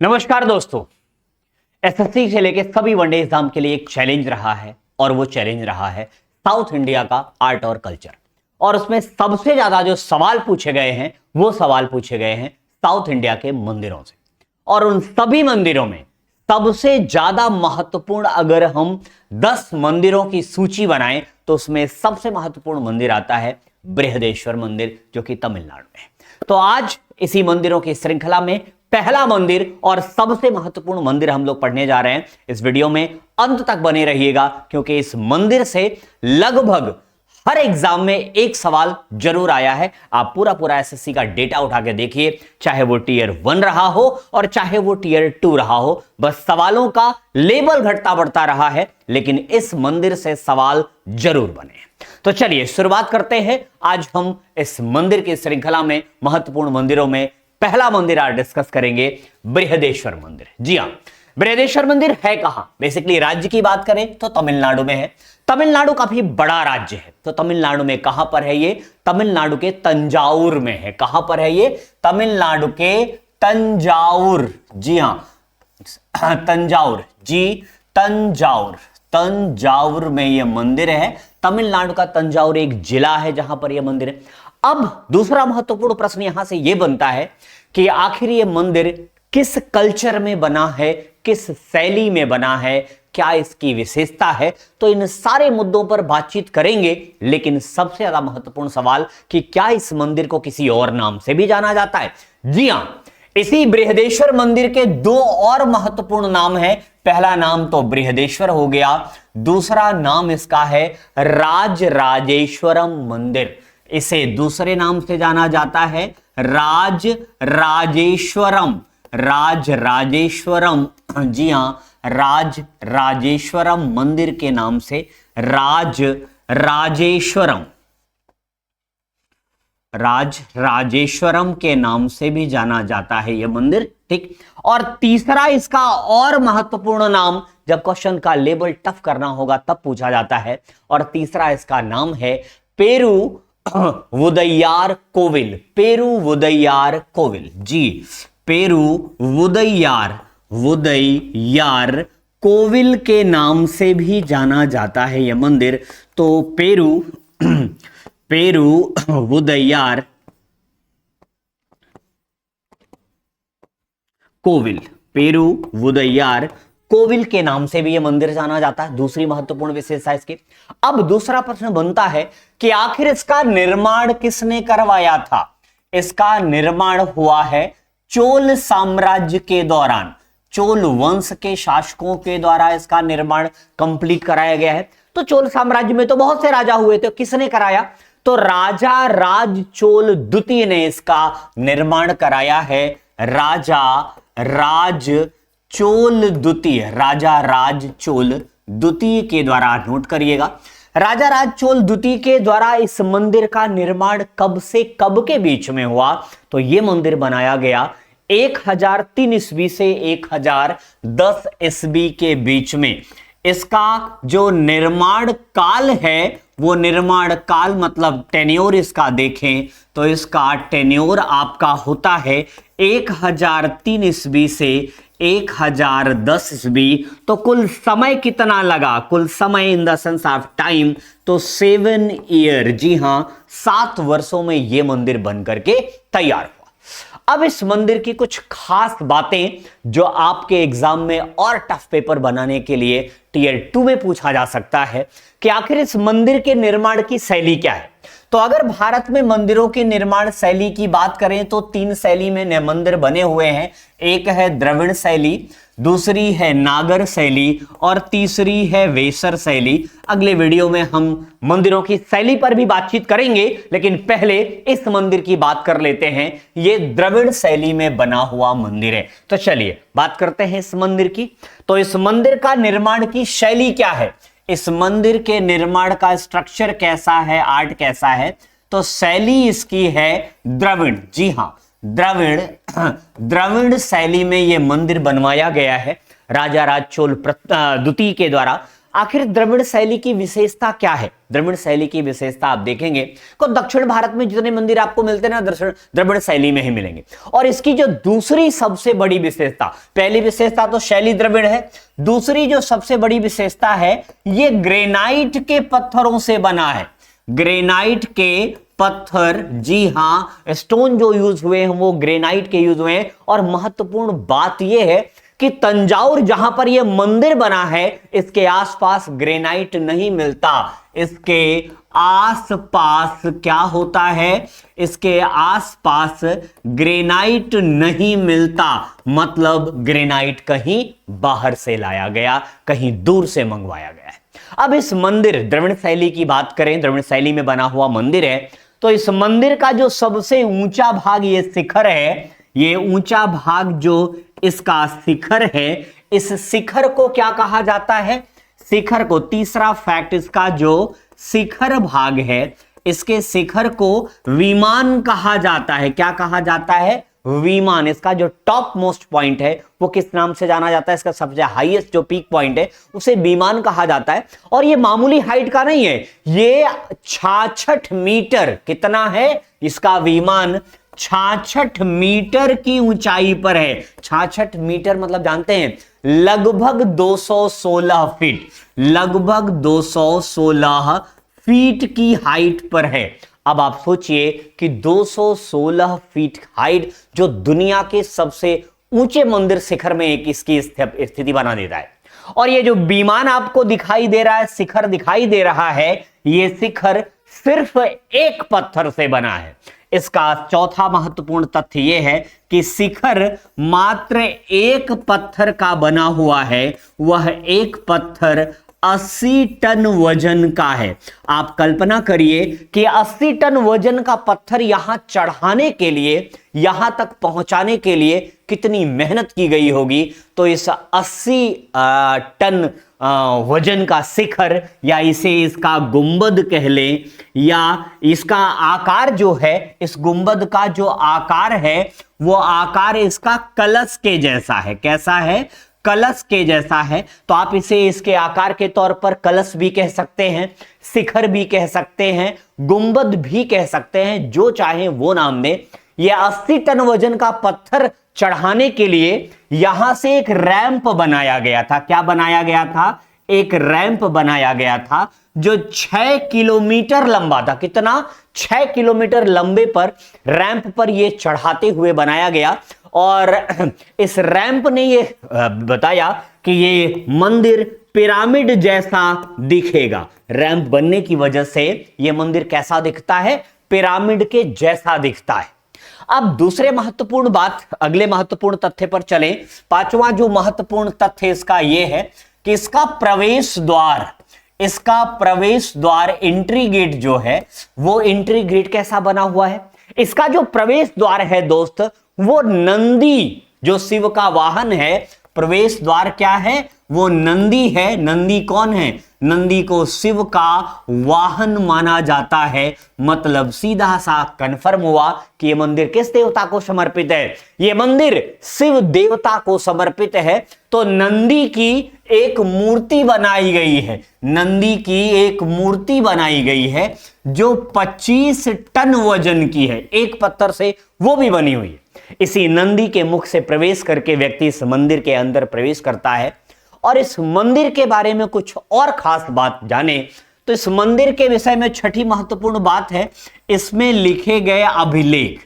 नमस्कार दोस्तों। एसएससी से लेके सभी वनडे एग्जाम के लिए एक चैलेंज रहा है और वो चैलेंज रहा है साउथ इंडिया का आर्ट और कल्चर। और उसमें सबसे ज्यादा जो सवाल पूछे गए हैं वो सवाल पूछे गए हैं साउथ इंडिया के मंदिरों से। और उन सभी मंदिरों में सबसे ज्यादा महत्वपूर्ण अगर हम 10 मंदिरों की सूची बनाएं तो उसमें सबसे महत्वपूर्ण मंदिर आता है बृहदेश्वर मंदिर, जो कि तमिलनाडु में है। तो आज इसी मंदिरों की श्रृंखला में पहला मंदिर और सबसे महत्वपूर्ण मंदिर हम लोग पढ़ने जा रहे हैं। इस वीडियो में अंत तक बने रहिएगा, क्योंकि इस मंदिर से लगभग हर एग्जाम में एक सवाल जरूर आया है। आप पूरा एसएससी का डेटा उठा के देखिए, चाहे वो टियर 1 रहा हो और चाहे वो टियर 2 रहा हो, बस सवालों का लेवल घटता बढ़ता रहा है, लेकिन इस मंदिर से सवाल जरूर बने। तो चलिए शुरुआत करते हैं। आज हम इस मंदिर की श्रृंखला में महत्वपूर्ण मंदिरों में पहला मंदिर आज डिस्कस करेंगे, बृहदेश्वर मंदिर। जी हां, बृहदेश्वर मंदिर है कहां? बेसिकली राज्य की बात करें तो तमिलनाडु में है। तमिलनाडु काफी बड़ा राज्य है, तो तमिलनाडु में कहां पर है ये? तमिलनाडु के तंजाउर में है। कहां पर है ये? तमिलनाडु के तंजाउर। जी हां, तंजाउर। जी, तंजाउर। तंजाउर में यह मंदिर है। तमिलनाडु का तंजाउर एक जिला है जहां पर यह मंदिर है। अब दूसरा महत्वपूर्ण प्रश्न यहां से यह बनता है कि आखिर यह मंदिर किस कल्चर में बना है, किस शैली में बना है, क्या इसकी विशेषता है? तो इन सारे मुद्दों पर बातचीत करेंगे, लेकिन सबसे ज्यादा महत्वपूर्ण सवाल कि क्या इस मंदिर को किसी और नाम से भी जाना जाता है? जी हां, इसी बृहदेश्वर मंदिर के 2 और महत्वपूर्ण नाम है। पहला नाम तो बृहदेश्वर हो गया, दूसरा नाम इसका है राजराजेश्वरम मंदिर। इसे दूसरे नाम से जाना जाता है राजराजेश्वरम। राजराजेश्वरम, जी हां, राजराजेश्वरम मंदिर के नाम से राजराजेश्वरम, राजराजेश्वरम के नाम से भी जाना जाता है यह मंदिर। ठीक। और तीसरा इसका और महत्वपूर्ण नाम, जब क्वेश्चन का लेवल टफ करना होगा तब पूछा जाता है, और तीसरा इसका नाम है पेरू वुदैयार कोविल। पेरू वुदैयार कोविल। जी, पेरू वुदैयार कोविल के नाम से भी जाना जाता है यह मंदिर। तो पेरू वुदैयार कोविल, पेरू वुदैयार कोविल के नाम से भी यह मंदिर जाना जाता है। दूसरी महत्वपूर्ण विशेषता इसकी। अब दूसरा प्रश्न बनता है कि आखिर इसका निर्माण किसने करवाया था? इसका निर्माण हुआ है चोल साम्राज्य के दौरान। चोल वंश के शासकों के द्वारा इसका निर्माण कंप्लीट कराया गया है। तो चोल साम्राज्य में तो बहुत से राजा हुए थे, किसने कराया? तो राजा राज चोल द्वितीय ने इसका निर्माण कराया है। राजा राज चोल द्वितीय, राजा राज चोल द्वितीय के द्वारा, नोट करिएगा, राजा राज चोल द्वितीय के द्वारा इस मंदिर का निर्माण कब से कब के बीच में हुआ? तो यह मंदिर बनाया गया 1003 ईस्वी से 1010 ईस्वी के बीच में। इसका जो निर्माण काल है, वो निर्माण काल मतलब टेन्योर इसका देखें तो इसका टेन्योर आपका होता है 1003 ईस्वी से 1010 ईस्वी। तो कुल समय कितना लगा? कुल समय in the sense of time तो 7 ईयर। जी हां, 7 वर्षों में यह मंदिर बन करके तैयार हुआ। अब इस मंदिर की कुछ खास बातें जो आपके एग्जाम में और टफ पेपर बनाने के लिए टियर 2 में पूछा जा सकता है कि आखिर इस मंदिर के निर्माण की शैली क्या है। तो अगर भारत में मंदिरों की निर्माण शैली की बात करें तो 3 शैली में मंदिर बने हुए हैं। एक है द्रविड़ शैली, दूसरी है नागर शैली और तीसरी है वेसर शैली। अगले वीडियो में हम मंदिरों की शैली पर भी बातचीत करेंगे, लेकिन पहले इस मंदिर की बात कर लेते हैं। यह द्रविड़ शैली में बना हुआ मंदिर है। तो चलिए बात करते हैं इस मंदिर की। तो इस मंदिर का निर्माण की शैली क्या है, इस मंदिर के निर्माण का स्ट्रक्चर कैसा है, आर्ट कैसा है? तो शैली इसकी है द्रविड़। जी हां, द्रविड़ शैली में यह मंदिर बनवाया गया है राजा राज चोल द्वितीय के द्वारा। आखिर द्रविड़ शैली की विशेषता क्या है? द्रविड़ शैली की विशेषता आप देखेंगे तो दक्षिण भारत में जितने मंदिर आपको मिलते हैं ना द्रविड़ शैली में ही मिलेंगे। और इसकी जो दूसरी सबसे बड़ी विशेषता, पहली विशेषता तो शैली द्रविड़ है, दूसरी जो सबसे बड़ी विशेषता है ये ग्रेनाइट के पत्थरों से बना है। ग्रेनाइट के पत्थर, जी हां, स्टोन जो यूज हुए हैं वो ग्रेनाइट के यूज हुए हैं। और महत्वपूर्ण बात यह है कि तंजावुर जहां पर यह मंदिर बना है इसके आसपास ग्रेनाइट नहीं मिलता। इसके आसपास क्या होता है? इसके आसपास ग्रेनाइट नहीं मिलता, मतलब ग्रेनाइट कहीं बाहर से लाया गया, कहीं दूर से मंगवाया गया है। अब इस मंदिर, द्रविड़ शैली की बात करें, द्रविड़ शैली में बना हुआ मंदिर है, तो इस मंदिर का जो सबसे ऊंचा भाग ये शिखर है, ये ऊंचा भाग जो इसका शिखर है, इस शिखर को क्या कहा जाता है? शिखर को, तीसरा फैक्ट इसका, जो शिखर भाग है इसके शिखर को विमान कहा जाता है। क्या कहा जाता है? विमान। इसका जो टॉप मोस्ट पॉइंट है वो किस नाम से जाना जाता है? इसका सबसे हाईएस्ट जो पीक पॉइंट है उसे विमान कहा जाता है। और ये मामूली हाइट का नहीं है, ये 66 मीटर, कितना है इसका विमान? 66 मीटर की ऊंचाई पर है। 66 मीटर मतलब जानते हैं लगभग 216 फीट, लगभग 216 फीट की हाइट पर है। अब आप सोचिए कि 216 फीट हाइट जो दुनिया के सबसे ऊंचे मंदिर शिखर में एक इसकी स्थिति बना देता है। और ये जो विमान आपको दिखाई दे रहा है, शिखर दिखाई दे रहा है, ये शिखर सिर्फ एक पत्थर से बना है। इसका चौथा महत्वपूर्ण तथ्य यह है कि शिखर मात्र एक पत्थर का बना हुआ है। वह एक पत्थर 80 टन वजन का है। आप कल्पना करिए कि 80 टन वजन का पत्थर यहां चढ़ाने के लिए, यहां तक पहुंचाने के लिए कितनी मेहनत की गई होगी। तो इस 80 टन वजन का शिखर, या इसे इसका गुंबद कह लें, या इसका आकार जो है, इस गुंबद का जो आकार है वो आकार इसका कलश के जैसा है। कैसा है? कलश के जैसा है। तो आप इसे इसके आकार के तौर पर कलश भी कह सकते हैं, शिखर भी कह सकते हैं, गुंबद भी कह सकते हैं, जो चाहे वो नाम दें। यह 80 टन वजन का पत्थर चढ़ाने के लिए यहां से एक रैंप बनाया गया था। क्या बनाया गया था? एक रैंप बनाया गया था जो 6 किलोमीटर लंबा था। कितना? 6 किलोमीटर लंबे पर रैंप पर यह चढ़ाते हुए बनाया गया। और इस रैंप ने यह बताया कि ये मंदिर पिरामिड जैसा दिखेगा। रैंप बनने की वजह से यह मंदिर कैसा दिखता है? पिरामिड के जैसा दिखता है। अब दूसरे महत्वपूर्ण बात, अगले महत्वपूर्ण तथ्य पर चलें। पांचवा जो महत्वपूर्ण तथ्य इसका यह है कि इसका प्रवेश द्वार, इसका प्रवेश द्वार, एंट्री गेट जो है वो एंट्री गेट कैसा बना हुआ है? इसका जो प्रवेश द्वार है दोस्त, वो नंदी, जो शिव का वाहन है, प्रवेश द्वार क्या है? वो नंदी है। नंदी कौन है? नंदी को शिव का वाहन माना जाता है। मतलब सीधा सा कंफर्म हुआ कि यह मंदिर किस देवता को समर्पित है? यह मंदिर शिव देवता को समर्पित है। तो नंदी की एक मूर्ति बनाई गई है, नंदी की एक मूर्ति बनाई गई है जो 25 टन वजन की है, एक पत्थर से वो भी बनी हुई है। इसी नंदी के मुख से प्रवेश करके व्यक्ति इस मंदिर के अंदर प्रवेश करता है। और इस मंदिर के बारे में कुछ और खास बात जाने तो इस मंदिर के विषय में छठी महत्वपूर्ण बात है, इसमें लिखे गए अभिलेख।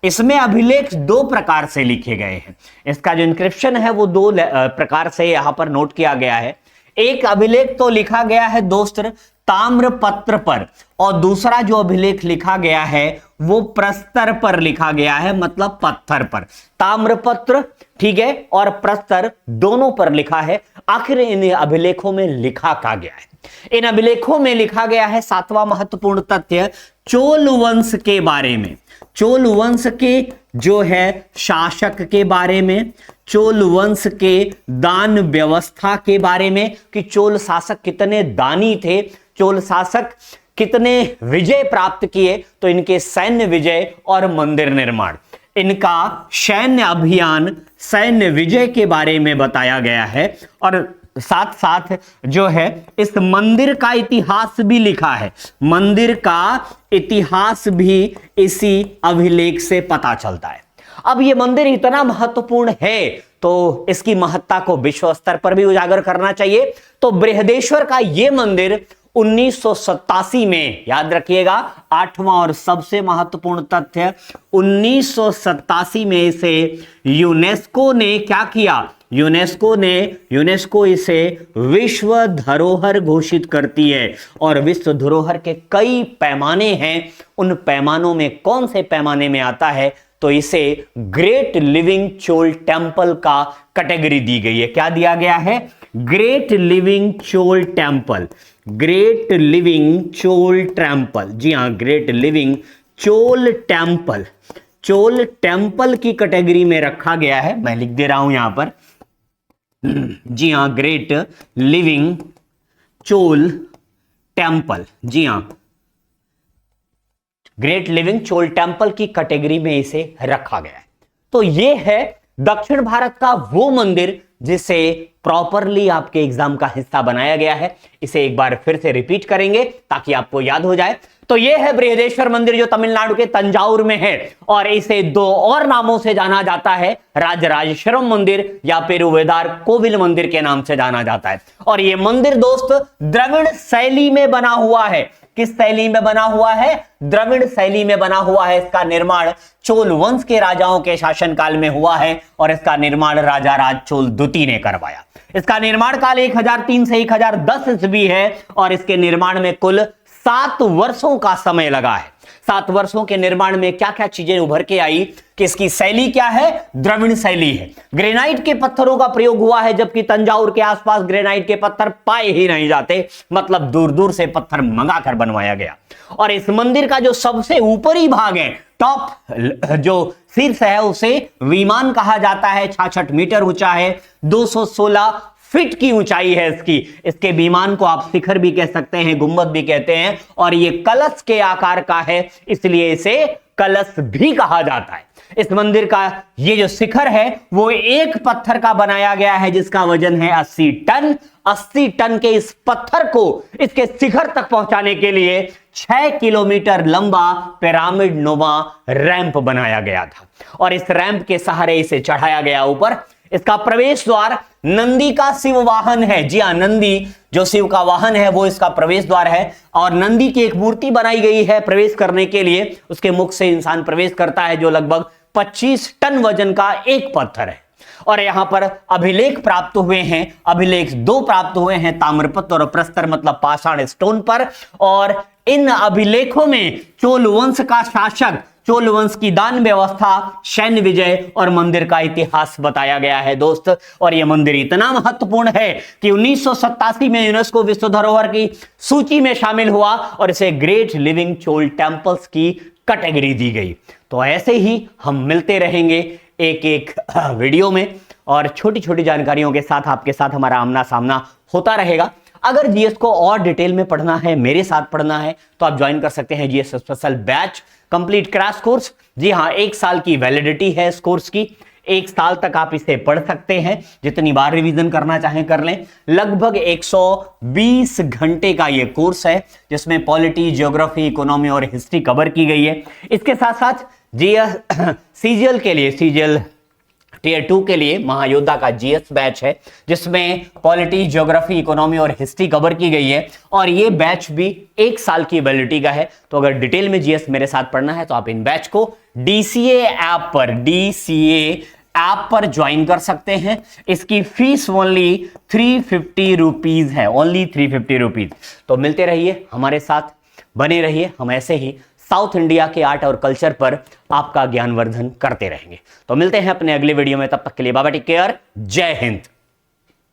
इसमें अभिलेख 2 प्रकार से लिखे गए हैं। इसका जो इंक्रिप्शन है वो 2 प्रकार से यहां पर नोट किया गया है। एक अभिलेख तो लिखा गया है दोस्त ताम्र पत्र पर, और दूसरा जो अभिलेख लिखा गया है वो प्रस्तर पर लिखा गया है, मतलब पत्थर पर। ताम्रपत्र, ठीक है, और प्रस्तर दोनों पर लिखा है। आखिर इन अभिलेखों में लिखा क्या गया है? इन अभिलेखों में लिखा गया है 7वां महत्वपूर्ण तथ्य चोल वंश के बारे में। चोल वंश के जो है शासक के बारे में, चोल वंश के दान व्यवस्था के बारे में कि चोल शासक कितने दानी थे, चोल शासक कितने विजय प्राप्त किए, तो इनके सैन्य विजय और मंदिर निर्माण, इनका सैन्य अभियान, सैन्य विजय के बारे में बताया गया है। और साथ साथ जो है इस मंदिर का इतिहास भी लिखा है। मंदिर का इतिहास भी इसी अभिलेख से पता चलता है। अब ये मंदिर इतना महत्वपूर्ण है तो इसकी महत्ता को विश्व स्तर पर भी उजागर करना चाहिए। तो बृहदेश्वर का ये मंदिर 1987 में, याद रखिएगा, 8वां और सबसे महत्वपूर्ण तथ्य, 1987 में इसे यूनेस्को ने क्या किया, यूनेस्को इसे विश्व धरोहर घोषित करती है। और विश्व धरोहर के कई पैमाने हैं, उन पैमानों में कौन से पैमाने में आता है, तो इसे ग्रेट लिविंग चोल टेम्पल का कैटेगरी दी गई है। क्या दिया गया है? Great living Chola temple, great living Chola temple. जी हां, great living Chola temple, Chola temple की कैटेगरी में रखा गया है। मैं लिख दे रहा हूं यहां पर, जी हां, ग्रेट लिविंग चोल टेम्पल। जी हां, ग्रेट लिविंग चोल टेम्पल की कैटेगरी में इसे रखा गया है। तो यह है दक्षिण भारत का वो मंदिर जिसे प्रॉपरली आपके एग्जाम का हिस्सा बनाया गया है। इसे एक बार फिर से रिपीट करेंगे ताकि आपको याद हो जाए। तो यह है बृहदेश्वर मंदिर जो तमिलनाडु के तंजाउर में है, और इसे दो और नामों से जाना जाता है, राजराजेश्वरम मंदिर या पेरुवेदार कोविल मंदिर के नाम से जाना जाता है। और यह मंदिर दोस्त द्रविड़ शैली में बना हुआ है। किस शैली में बना हुआ है? द्रविड़ शैली में बना हुआ है। इसका निर्माण चोल वंश के राजाओं के शासनकाल में हुआ है और इसका निर्माण राजा राज चोल द्वितीय ने करवाया। इसका निर्माण काल 1003 से 1010 ईस्वी है और इसके निर्माण में कुल 7 वर्षों का समय लगा है। 7 वर्षों के निर्माण में क्या क्या चीजें उभर के आई कि इसकी शैली क्या है? द्रविड़ शैली है। ग्रेनाइट के पत्थरों का प्रयोग हुआ है, जबकि तंजाउर के आसपास ग्रेनाइट के पत्थर पाए ही नहीं जाते, मतलब दूर दूर से पत्थर मंगाकर बनवाया गया। और इस मंदिर का जो सबसे ऊपरी भाग है, टॉप जो शीर्ष है, उसे विमान कहा जाता है। 66 मीटर ऊंचा है, 216 फीट की ऊंचाई है इसके विमान को आप शिखर भी कह सकते हैं, गुंबद भी कहते हैं। और ये कलश के आकार का है, इसलिए इसे कलश भी कहा जाता है। इस मंदिर का ये जो शिखर है वो एक पत्थर का बनाया गया है जिसका वजन है 80 टन। 80 टन के इस पत्थर को इसके शिखर तक पहुंचाने के लिए 6 किलोमीटर लंबा पिरामिड नुमा रैंप बनाया गया था और इस रैंप के सहारे इसे चढ़ाया गया ऊपर। इसका प्रवेश द्वार नंदी का शिव वाहन है। जी हां, नंदी जो शिव का वाहन है वो इसका प्रवेश द्वार है और नंदी की एक मूर्ति बनाई गई है प्रवेश करने के लिए। उसके मुख से इंसान प्रवेश करता है जो लगभग 25 टन वजन का एक पत्थर है। और यहां पर अभिलेख प्राप्त हुए हैं, अभिलेख 2 प्राप्त हुए हैं, ताम्रपत्र और प्रस्तर मतलब पाषाण स्टोन पर। और इन अभिलेखों में चोल वंश का शासक, चोल वंश की दान व्यवस्था, सैन्य विजय और मंदिर का इतिहास बताया गया है दोस्त। और यह मंदिर इतना महत्वपूर्ण है कि 1987 में यूनेस्को विश्व धरोहर की सूची में शामिल हुआ और इसे ग्रेट लिविंग चोल टेम्पल्स की कैटेगरी दी गई। तो ऐसे ही हम मिलते रहेंगे एक एक वीडियो में और छोटी छोटी जानकारियों के साथ आपके साथ हमारा आमना सामना होता रहेगा। अगर जीएस को और डिटेल में पढ़ना है, मेरे साथ पढ़ना है, तो आप ज्वाइन कर सकते हैं GS special batch complete crash course. जी हां, 1 साल की वैलिडिटी है इस कोर्स की। 1 साल तक आप इसे पढ़ सकते हैं, जितनी बार रिवीजन करना चाहें कर लें। लगभग 120 घंटे का ये कोर्स है जिसमें पॉलिटी, ज्योग्राफी, इकोनॉमी और हिस्ट्री कवर की गई है। इसके साथ साथ जीएस सीजीएल के लिए, सीजीएल टियर 2 के लिए महायोद्धा का जीएस बैच है जिसमें पॉलिटी, ज्योग्राफी, इकोनॉमी और हिस्ट्री कवर की गई है और ये बैच भी 1 साल की वैलिडिटी का है। तो अगर डिटेल में जीएस मेरे साथ पढ़ना है तो आप इन बैच को डीसीए ऐप पर ज्वाइन कर सकते हैं। इसकी फीस ओनली 350 रुपीज है, ओनली 350 रुपीज। तो मिलते रहिए हमारे साथ, बने रहिए, हम ऐसे ही साउथ इंडिया के आर्ट और कल्चर पर आपका ज्ञानवर्धन करते रहेंगे। तो मिलते हैं अपने अगले वीडियो में, तब तक के लिए बाय बाय, टेक केयर, जय हिंद।